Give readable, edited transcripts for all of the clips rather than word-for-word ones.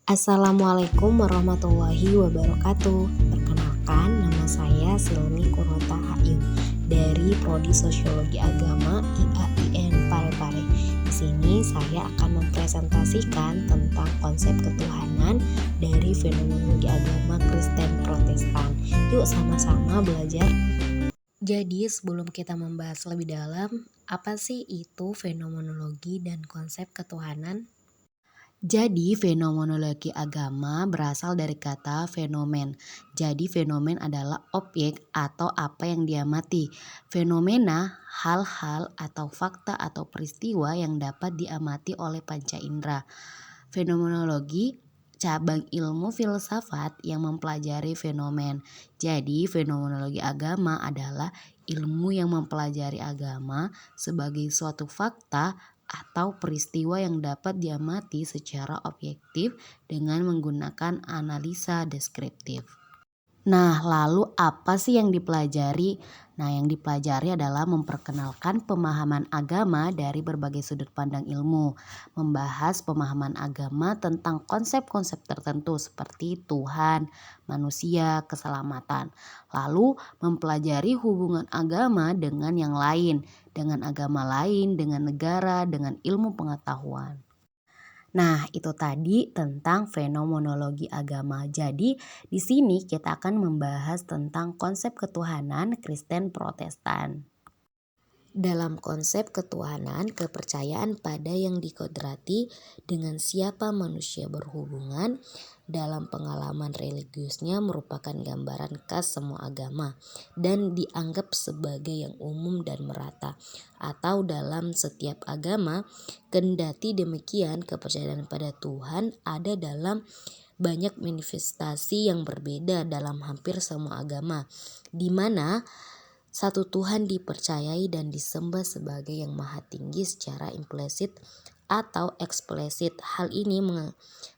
Assalamualaikum warahmatullahi wabarakatuh. Perkenalkan, nama saya Silmi Kurota Ayun dari Prodi Sosiologi Agama IAIN Parepare. Di sini saya akan mempresentasikan tentang konsep ketuhanan dari fenomenologi agama Kristen Protestan. Yuk sama-sama belajar. Jadi sebelum kita membahas lebih dalam, apa sih itu fenomenologi dan konsep ketuhanan? Jadi fenomenologi agama berasal dari kata fenomen. Jadi fenomen adalah objek atau apa yang diamati. Fenomena, hal-hal atau fakta atau peristiwa yang dapat diamati oleh panca indera. Fenomenologi cabang ilmu filsafat yang mempelajari fenomen. Jadi fenomenologi agama adalah ilmu yang mempelajari agama sebagai suatu fakta atau peristiwa yang dapat diamati secara objektif dengan menggunakan analisa deskriptif. Nah, lalu apa sih yang dipelajari? Nah, yang dipelajari adalah memperkenalkan pemahaman agama dari berbagai sudut pandang ilmu, membahas pemahaman agama tentang konsep-konsep tertentu seperti Tuhan, manusia, keselamatan. Lalu mempelajari hubungan agama dengan yang lain, dengan agama lain, dengan negara, dengan ilmu pengetahuan. Nah, itu tadi tentang fenomenologi agama. Jadi, di sini kita akan membahas tentang konsep ketuhanan Kristen Protestan. Dalam konsep ketuhanan, kepercayaan pada yang dikodrati dengan siapa manusia berhubungan dalam pengalaman religiusnya merupakan gambaran khas semua agama dan dianggap sebagai yang umum dan merata. Atau dalam setiap agama, kendati demikian kepercayaan pada Tuhan ada dalam banyak manifestasi yang berbeda dalam hampir semua agama, di mana satu Tuhan dipercayai dan disembah sebagai yang maha tinggi secara implisit atau eksplisit. Hal ini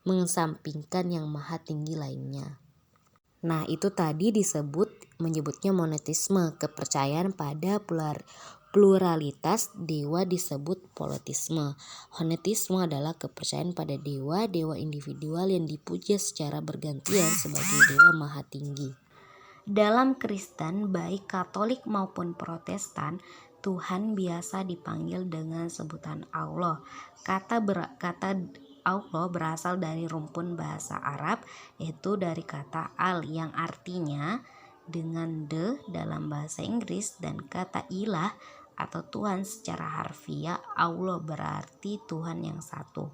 mengesampingkan yang maha tinggi lainnya. Nah, itu tadi menyebutnya monoteisme, kepercayaan pada pluralitas dewa disebut politisme. Monoteisme adalah kepercayaan pada dewa individual yang dipuja secara bergantian sebagai dewa maha tinggi. Dalam Kristen, baik Katolik maupun Protestan, Tuhan biasa dipanggil dengan sebutan Allah. Kata Allah berasal dari rumpun bahasa Arab, yaitu dari kata al yang artinya dengan the dalam bahasa Inggris, dan kata ilah atau Tuhan secara harfiah. Allah berarti Tuhan yang satu.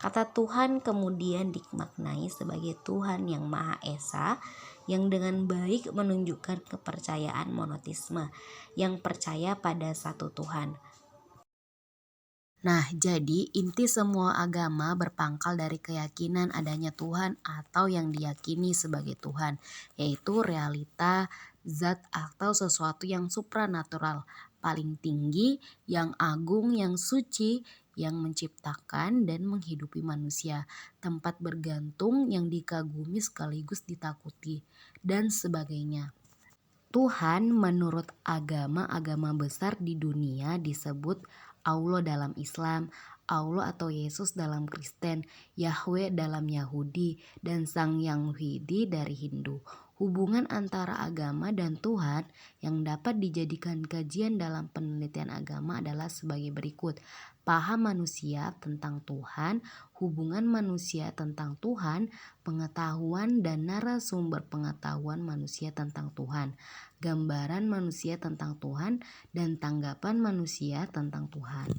Kata Tuhan kemudian dimaknai sebagai Tuhan yang Maha Esa, yang dengan baik menunjukkan kepercayaan monoteisme, yang percaya pada satu Tuhan. Nah, jadi inti semua agama berpangkal dari keyakinan adanya Tuhan atau yang diyakini sebagai Tuhan, yaitu realita, zat atau sesuatu yang supranatural, paling tinggi, yang agung, yang suci, yang menciptakan dan menghidupi manusia, tempat bergantung yang dikagumi sekaligus ditakuti, dan sebagainya. Tuhan menurut agama-agama besar di dunia disebut Allah dalam Islam, Allah atau Yesus dalam Kristen, Yahweh dalam Yahudi, dan Sang Yang Widi dari Hindu. Hubungan antara agama dan Tuhan yang dapat dijadikan kajian dalam penelitian agama adalah sebagai berikut. Paham manusia tentang Tuhan, hubungan manusia tentang Tuhan, pengetahuan dan narasumber pengetahuan manusia tentang Tuhan, gambaran manusia tentang Tuhan, dan tanggapan manusia tentang Tuhan.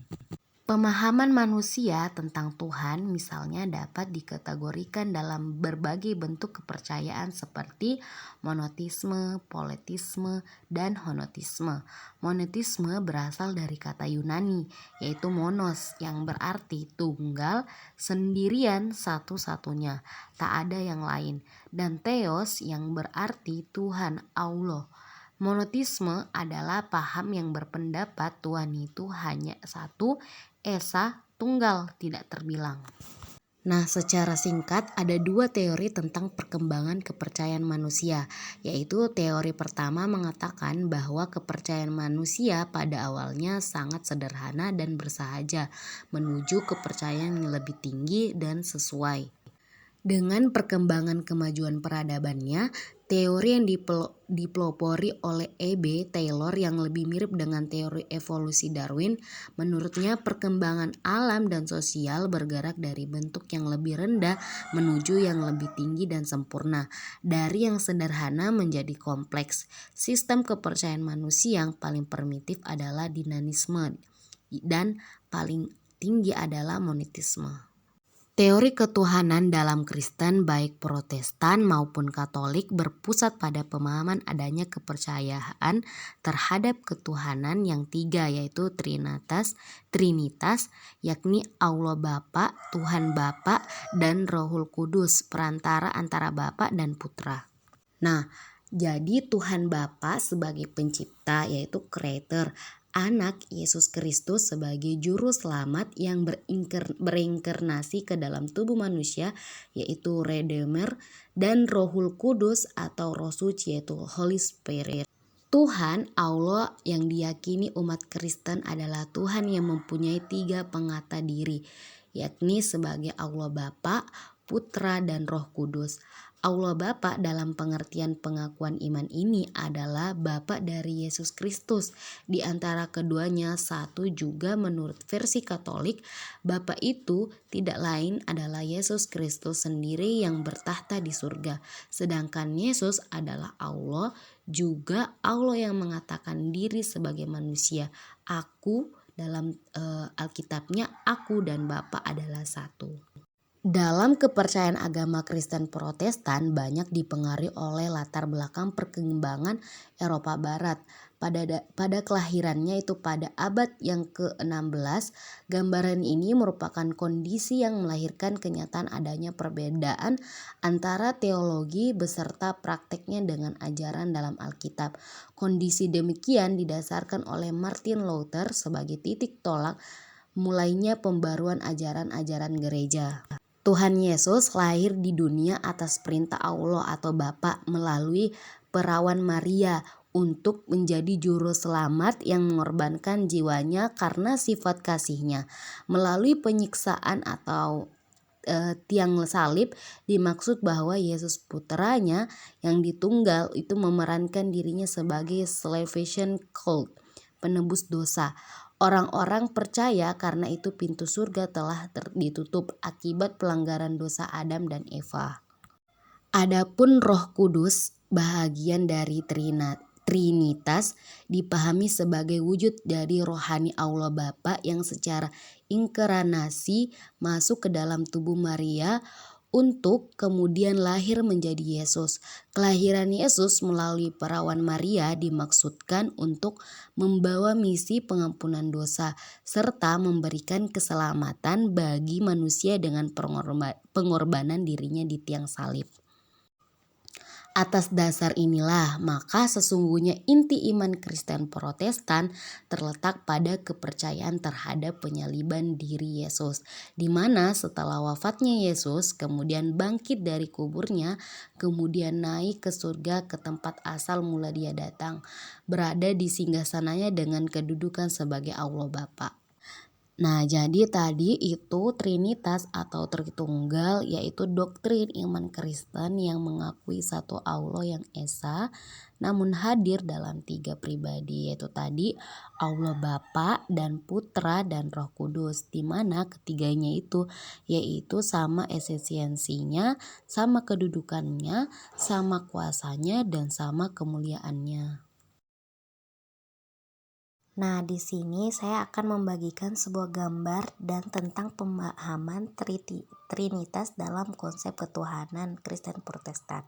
Pemahaman manusia tentang Tuhan misalnya dapat dikategorikan dalam berbagai bentuk kepercayaan seperti monoteisme, politisme, dan henotisme. Monoteisme berasal dari kata Yunani yaitu monos yang berarti tunggal, sendirian, satu-satunya, tak ada yang lain, dan theos yang berarti Tuhan, Allah. Monoteisme adalah paham yang berpendapat Tuhan itu hanya satu, esa, tunggal, tidak terbilang. Nah, secara singkat ada dua teori tentang perkembangan kepercayaan manusia, yaitu teori pertama mengatakan bahwa kepercayaan manusia pada awalnya sangat sederhana dan bersahaja menuju kepercayaan yang lebih tinggi dan sesuai. Dengan perkembangan kemajuan peradabannya, teori yang dipelopori oleh E.B. Taylor yang lebih mirip dengan teori evolusi Darwin, menurutnya perkembangan alam dan sosial bergerak dari bentuk yang lebih rendah menuju yang lebih tinggi dan sempurna, dari yang sederhana menjadi kompleks. Sistem kepercayaan manusia yang paling primitif adalah dinamisme dan paling tinggi adalah monoteisme. Teori ketuhanan dalam Kristen baik Protestan maupun Katolik berpusat pada pemahaman adanya kepercayaan terhadap ketuhanan yang tiga, yaitu Trinitas, yakni Allah Bapa, Tuhan Bapa, dan Rohul Kudus, perantara antara Bapa dan Putra. Nah, jadi Tuhan Bapa sebagai pencipta, yaitu creator, Anak Yesus Kristus sebagai juru selamat yang berinkarnasi ke dalam tubuh manusia, yaitu Redeemer, dan Rohul Kudus atau Roh Suci, yaitu Holy Spirit. Tuhan Allah yang diyakini umat Kristen adalah Tuhan yang mempunyai tiga pengata diri, yakni sebagai Allah Bapa, Putra, dan Roh Kudus. Allah Bapa dalam pengertian pengakuan iman ini adalah Bapa dari Yesus Kristus. Di antara keduanya satu juga menurut versi Katolik, Bapa itu tidak lain adalah Yesus Kristus sendiri yang bertahta di surga. Sedangkan Yesus adalah Allah, juga Allah yang mengatakan diri sebagai manusia. Aku dalam Alkitabnya, aku dan Bapa adalah satu. Dalam kepercayaan agama Kristen Protestan banyak dipengaruhi oleh latar belakang perkembangan Eropa Barat. Pada kelahirannya itu pada abad yang ke-16, gambaran ini merupakan kondisi yang melahirkan kenyataan adanya perbedaan antara teologi beserta prakteknya dengan ajaran dalam Alkitab. Kondisi demikian didasarkan oleh Martin Luther sebagai titik tolak mulainya pembaruan ajaran-ajaran gereja. Tuhan Yesus lahir di dunia atas perintah Allah atau Bapa melalui perawan Maria untuk menjadi juru selamat yang mengorbankan jiwanya karena sifat kasihnya. Melalui penyiksaan atau tiang salib dimaksud bahwa Yesus putranya yang ditunggal itu memerankan dirinya sebagai salvation cult, penebus dosa. Orang-orang percaya karena itu pintu surga telah ditutup akibat pelanggaran dosa Adam dan Eva. Adapun Roh Kudus, bahagian dari Trinitas, dipahami sebagai wujud dari rohani Allah Bapa yang secara inkarnasi masuk ke dalam tubuh Maria untuk kemudian lahir menjadi Yesus. Kelahiran Yesus melalui perawan Maria dimaksudkan untuk membawa misi pengampunan dosa serta memberikan keselamatan bagi manusia dengan pengorbanan dirinya di tiang salib. Atas dasar inilah, maka sesungguhnya inti iman Kristen Protestan terletak pada kepercayaan terhadap penyaliban diri Yesus, di mana setelah wafatnya Yesus kemudian bangkit dari kuburnya, kemudian naik ke surga ke tempat asal mula dia datang, berada di singgasananya dengan kedudukan sebagai Allah Bapa. Nah, jadi tadi itu Trinitas atau Tritunggal, yaitu doktrin iman Kristen yang mengakui satu Allah yang esa namun hadir dalam tiga pribadi, yaitu tadi Allah Bapa dan Putra dan Roh Kudus, di mana ketiganya itu yaitu sama esensinya, sama kedudukannya, sama kuasanya, dan sama kemuliaannya. Nah, di sini saya akan membagikan sebuah gambar dan tentang pemahaman Trinitas dalam konsep ketuhanan Kristen Protestan.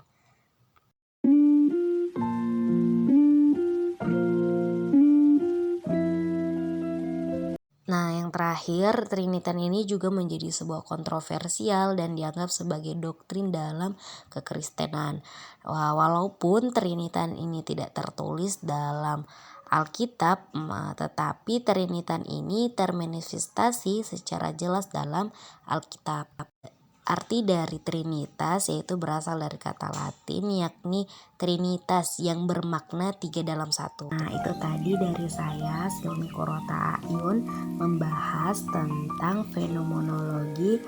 Nah, yang terakhir, Trinitas ini juga menjadi sebuah kontroversial dan dianggap sebagai doktrin dalam kekristenan. Walaupun Trinitas ini tidak tertulis dalam Alkitab, tetapi Trinitas ini termanifestasi secara jelas dalam Alkitab. Arti dari Trinitas yaitu berasal dari kata Latin yakni Trinitas yang bermakna tiga dalam satu. Nah, itu tadi dari saya Silmi Kurota Ayun membahas tentang fenomenologi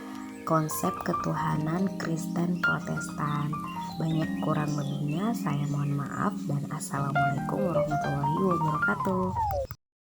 konsep ketuhanan Kristen Protestan. Banyak kurang lebihnya saya mohon maaf dan assalamualaikum warahmatullahi wabarakatuh.